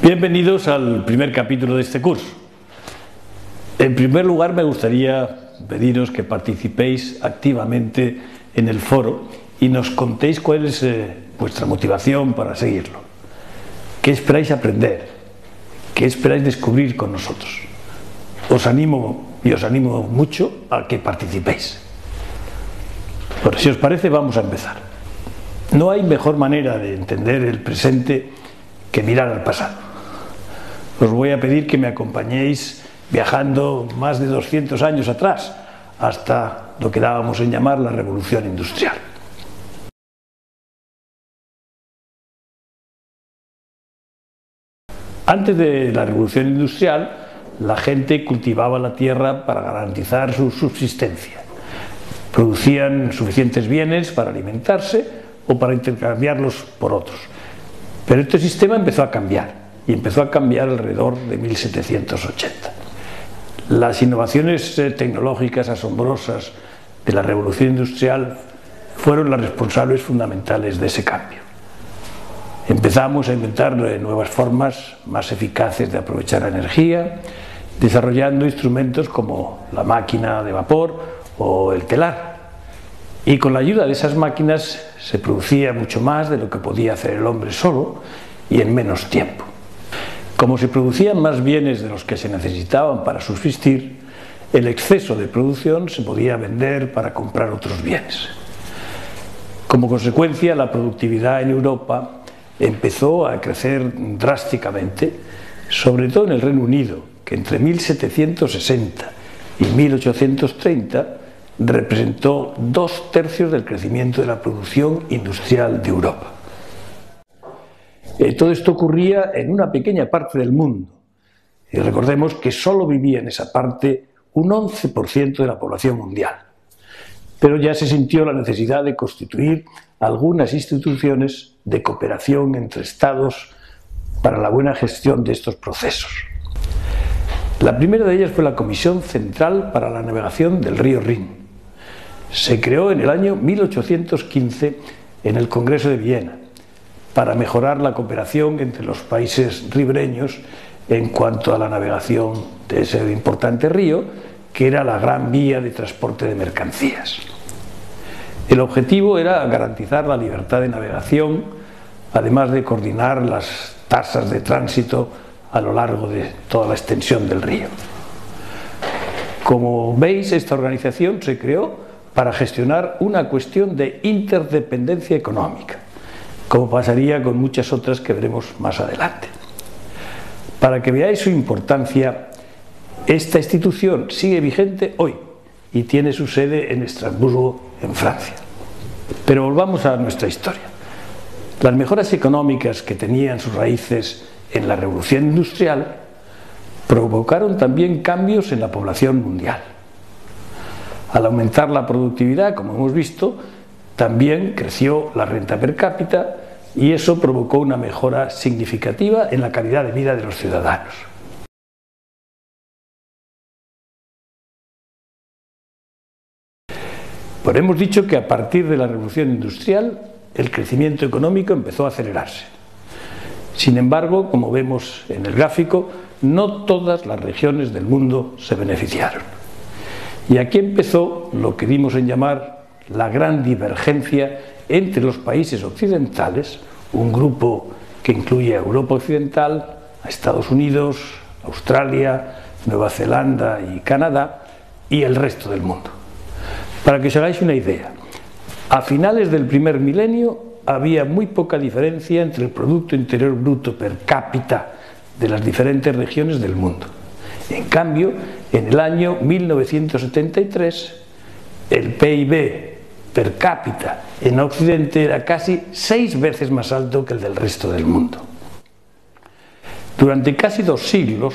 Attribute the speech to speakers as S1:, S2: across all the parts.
S1: Bienvenidos al primer capítulo de este curso. En primer lugar, me gustaría pediros que participéis activamente en el foro y nos contéis cuál es vuestra motivación para seguirlo. ¿Qué esperáis aprender? ¿Qué esperáis descubrir con nosotros? Os animo mucho a que participéis. Bueno, si os parece, vamos a empezar. No hay mejor manera de entender el presente que mirar al pasado. Os voy a pedir que me acompañéis viajando más de 200 años atrás, hasta lo que dábamos en llamar la Revolución Industrial. Antes de la Revolución Industrial, la gente cultivaba la tierra para garantizar su subsistencia. Producían suficientes bienes para alimentarse o para intercambiarlos por otros. Pero este sistema empezó a cambiar, y empezó a cambiar alrededor de 1780. Las innovaciones tecnológicas asombrosas de la Revolución Industrial fueron las responsables fundamentales de ese cambio. Empezamos a inventar nuevas formas más eficaces de aprovechar la energía, desarrollando instrumentos como la máquina de vapor o el telar. Y con la ayuda de esas máquinas se producía mucho más de lo que podía hacer el hombre solo y en menos tiempo. Como se producían más bienes de los que se necesitaban para subsistir, el exceso de producción se podía vender para comprar otros bienes. Como consecuencia, la productividad en Europa empezó a crecer drásticamente, sobre todo en el Reino Unido, que entre 1760 y 1830 representó 2/3 del crecimiento de la producción industrial de Europa. Todo esto ocurría en una pequeña parte del mundo, y recordemos que solo vivía en esa parte un 11% de la población mundial. Pero ya se sintió la necesidad de constituir algunas instituciones de cooperación entre estados para la buena gestión de estos procesos. La primera de ellas fue la Comisión Central para la Navegación del río Rin. Se creó en el año 1815 en el Congreso de Viena, para mejorar la cooperación entre los países ribereños en cuanto a la navegación de ese importante río, que era la gran vía de transporte de mercancías. El objetivo era garantizar la libertad de navegación, además de coordinar las tasas de tránsito a lo largo de toda la extensión del río. Como veis, esta organización se creó para gestionar una cuestión de interdependencia económica, como pasaría con muchas otras que veremos más adelante. Para que veáis su importancia, esta institución sigue vigente hoy y tiene su sede en Estrasburgo, en Francia. Pero volvamos a nuestra historia. Las mejoras económicas que tenían sus raíces en la Revolución Industrial provocaron también cambios en la población mundial. Al aumentar la productividad, como hemos visto, también creció la renta per cápita y eso provocó una mejora significativa en la calidad de vida de los ciudadanos. Pero hemos dicho que a partir de la Revolución Industrial el crecimiento económico empezó a acelerarse. Sin embargo, como vemos en el gráfico, no todas las regiones del mundo se beneficiaron. Y aquí empezó lo que dimos en llamar la gran divergencia entre los países occidentales, un grupo que incluye a Europa Occidental, a Estados Unidos, Australia, Nueva Zelanda y Canadá, y el resto del mundo. Para que os hagáis una idea, a finales del primer milenio había muy poca diferencia entre el Producto Interior Bruto per cápita de las diferentes regiones del mundo. En cambio, en el año 1973, el PIB per cápita en Occidente era casi 6 veces más alto que el del resto del mundo. Durante casi 2 siglos,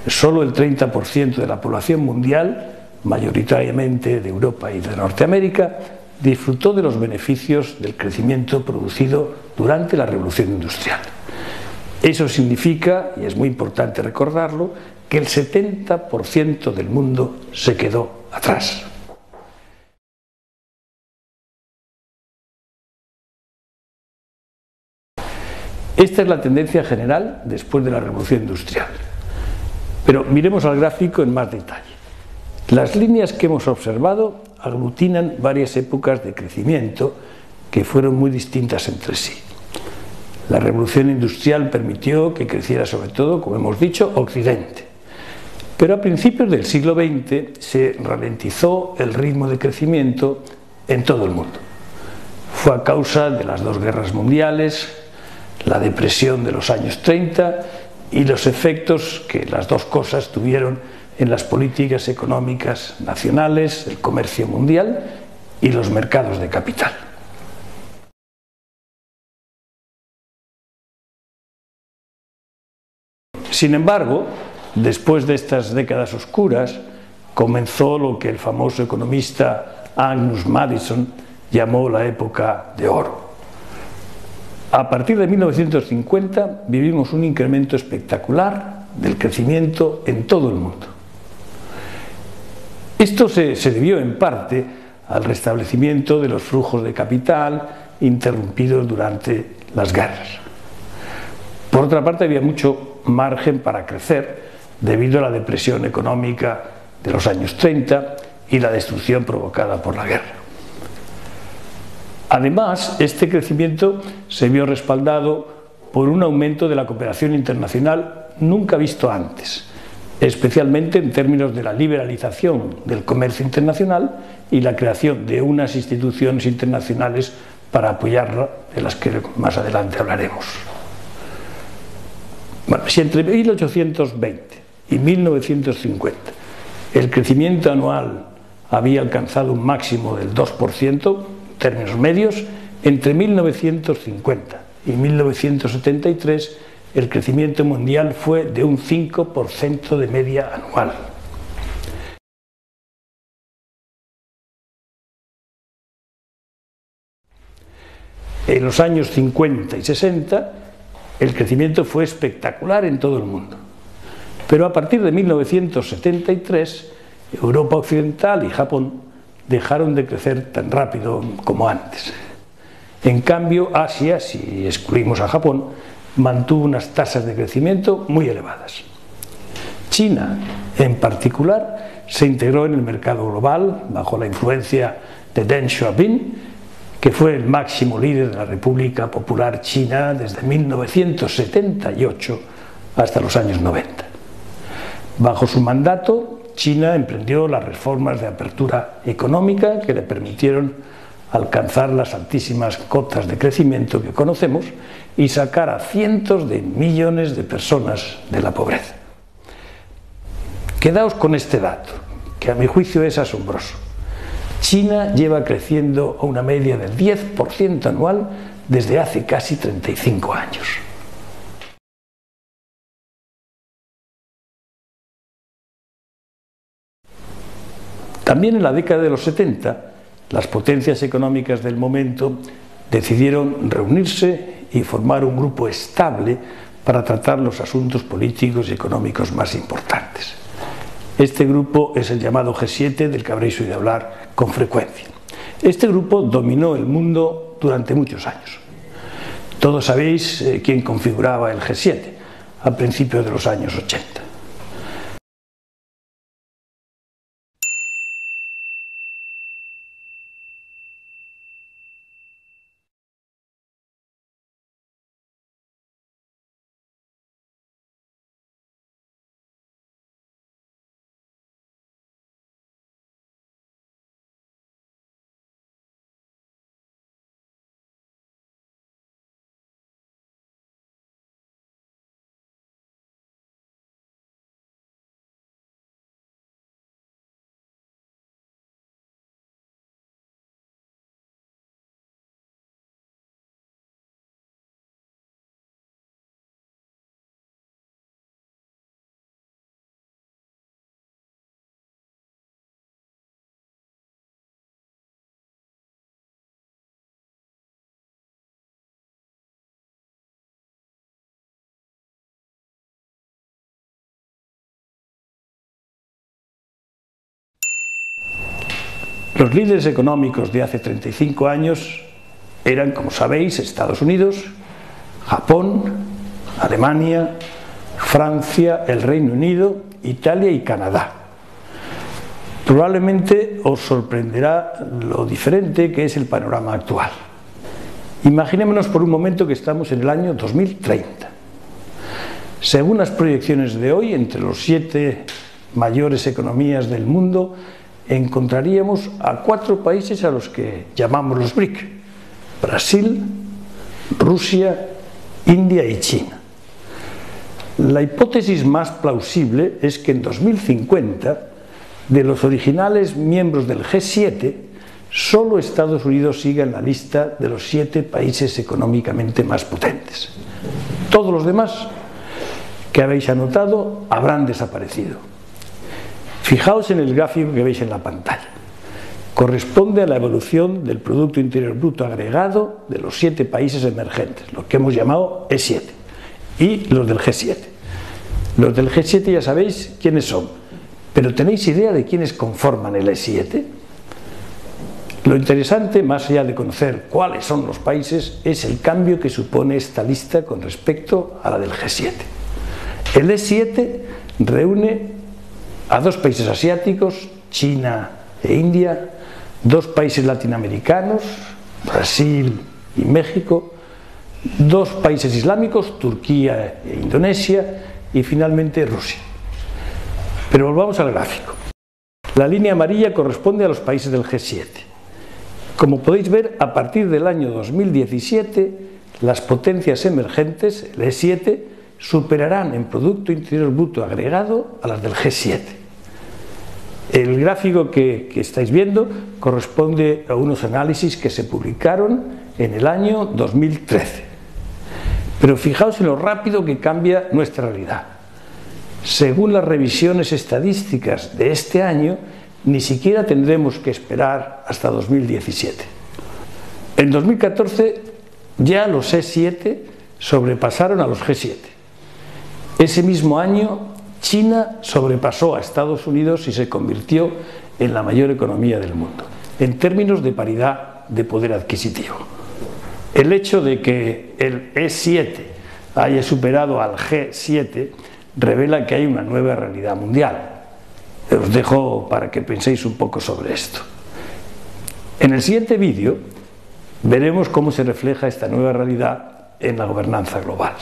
S1: solo el 30% de la población mundial, mayoritariamente de Europa y de Norteamérica, disfrutó de los beneficios del crecimiento producido durante la Revolución Industrial. Eso significa, y es muy importante recordarlo, que el 70% del mundo se quedó atrás. Esta es la tendencia general después de la Revolución Industrial. Pero miremos al gráfico en más detalle. Las líneas que hemos observado aglutinan varias épocas de crecimiento que fueron muy distintas entre sí. La Revolución Industrial permitió que creciera sobre todo, como hemos dicho, Occidente. Pero a principios del siglo XX se ralentizó el ritmo de crecimiento en todo el mundo. Fue a causa de las dos guerras mundiales, la depresión de los años 30 y los efectos que las dos cosas tuvieron en las políticas económicas nacionales, el comercio mundial y los mercados de capital. Sin embargo, después de estas décadas oscuras, comenzó lo que el famoso economista Angus Madison llamó la época de oro. A partir de 1950 vivimos un incremento espectacular del crecimiento en todo el mundo. Esto se debió en parte al restablecimiento de los flujos de capital interrumpidos durante las guerras. Por otra parte, había mucho margen para crecer debido a la depresión económica de los años 30 y la destrucción provocada por la guerra. Además, este crecimiento se vio respaldado por un aumento de la cooperación internacional nunca visto antes, especialmente en términos de la liberalización del comercio internacional y la creación de unas instituciones internacionales para apoyarla, de las que más adelante hablaremos. Bueno, si entre 1820 y 1950 el crecimiento anual había alcanzado un máximo del 2%, en términos medios, entre 1950 y 1973 el crecimiento mundial fue de un 5% de media anual. En los años 50 y 60 el crecimiento fue espectacular en todo el mundo. Pero a partir de 1973, Europa Occidental y Japón dejaron de crecer tan rápido como antes. En cambio, Asia, si excluimos a Japón, mantuvo unas tasas de crecimiento muy elevadas. China, en particular, se integró en el mercado global bajo la influencia de Deng Xiaoping, que fue el máximo líder de la República Popular China desde 1978 hasta los años 90. Bajo su mandato, China emprendió las reformas de apertura económica que le permitieron alcanzar las altísimas cotas de crecimiento que conocemos y sacar a cientos de millones de personas de la pobreza. Quedaos con este dato, que a mi juicio es asombroso. China lleva creciendo a una media del 10% anual desde hace casi 35 años. También en la década de los 70, las potencias económicas del momento decidieron reunirse y formar un grupo estable para tratar los asuntos políticos y económicos más importantes. Este grupo es el llamado G7, del que habréis oído hablar con frecuencia. Este grupo dominó el mundo durante muchos años. Todos sabéis quién configuraba el G7 a principios de los años 80. Los líderes económicos de hace 35 años eran, como sabéis, Estados Unidos, Japón, Alemania, Francia, el Reino Unido, Italia y Canadá. Probablemente os sorprenderá lo diferente que es el panorama actual. Imaginémonos por un momento que estamos en el año 2030. Según las proyecciones de hoy, entre los 7 mayores economías del mundo, encontraríamos a 4 países a los que llamamos los BRIC: Brasil, Rusia, India y China. La hipótesis más plausible es que en 2050, de los originales miembros del G7, solo Estados Unidos siga en la lista de los 7 países económicamente más potentes. Todos los demás que habéis anotado habrán desaparecido. Fijaos en el gráfico que veis en la pantalla. Corresponde a la evolución del Producto Interior Bruto agregado de los 7 países emergentes, lo que hemos llamado E7, y los del G7. Los del G7 ya sabéis quiénes son, pero ¿tenéis idea de quiénes conforman el E7? Lo interesante, más allá de conocer cuáles son los países, es el cambio que supone esta lista con respecto a la del G7. El E7 reúne a 2 países asiáticos, China e India, 2 países latinoamericanos, Brasil y México, 2 países islámicos, Turquía e Indonesia, y finalmente Rusia. Pero volvamos al gráfico. La línea amarilla corresponde a los países del G7. Como podéis ver, a partir del año 2017, las potencias emergentes, el E7, superarán en Producto Interior Bruto agregado a las del G7. El gráfico que estáis viendo corresponde a unos análisis que se publicaron en el año 2013. Pero fijaos en lo rápido que cambia nuestra realidad. Según las revisiones estadísticas de este año, ni siquiera tendremos que esperar hasta 2017. En 2014 ya los E7 sobrepasaron a los G7. Ese mismo año China sobrepasó a Estados Unidos y se convirtió en la mayor economía del mundo, en términos de paridad de poder adquisitivo. El hecho de que el E7 haya superado al G7 revela que hay una nueva realidad mundial. Os dejo para que penséis un poco sobre esto. En el siguiente vídeo veremos cómo se refleja esta nueva realidad en la gobernanza global.